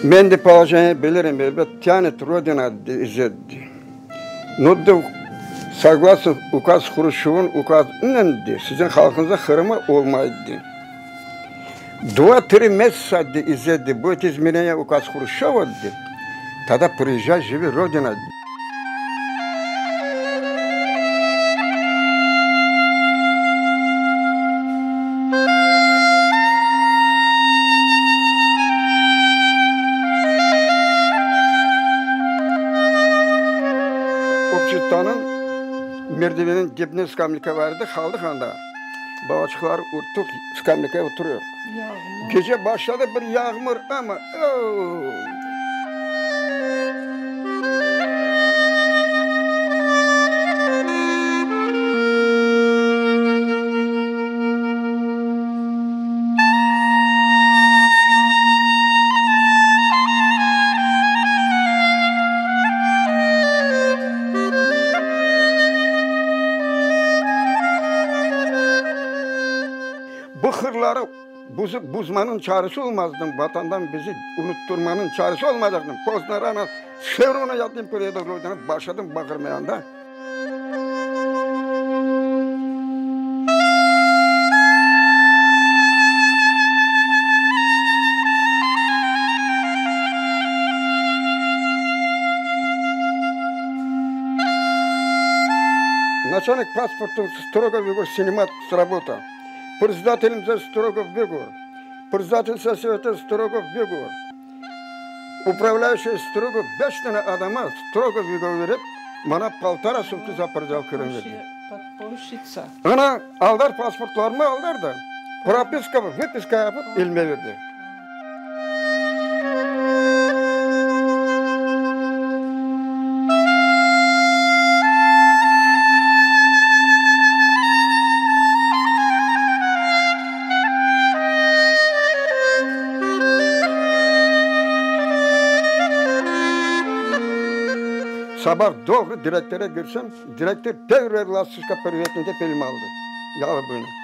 Ben de paşayı bilirim elbet. Тянет Родина izledi. Nudda согласно ukaz Хрущев'un ukazıyla sizin halkınıza kırımı olmaydı. 2-3 месяца izledi. Будет изменение указ Хрущева. Тогда приезжай, живи Родина. Общество'nun merdivenin dibine skamlika vardı, kaldık anda. Bağışıklar urttuk, skamlikaya oturuyor. Yağmur. Gece başladı bir yağmur ama... Bu hırları buzmanın çaresi olmazdı. Vatandan bizi unutturmanın çaresi olmayacaktı. Poznar'a Şevron'a yattım buraya doğru başladım bakırmayan da. Начальник паспорта строго его снимать с работы. Председатель строго в выговор. Председатель совета строго в выговор. Управляющий строго 5 tane adama strogo выговор verip bana 1,5 sutku za предел kırın verdi. Ana aldar pasportlarımı aldar da propiska ve выписка yapıp ilme verdi. Sabah doğru direktöre girsem, direktör devre lastik kapöriyetinde pelimi aldı. Yağı bunu.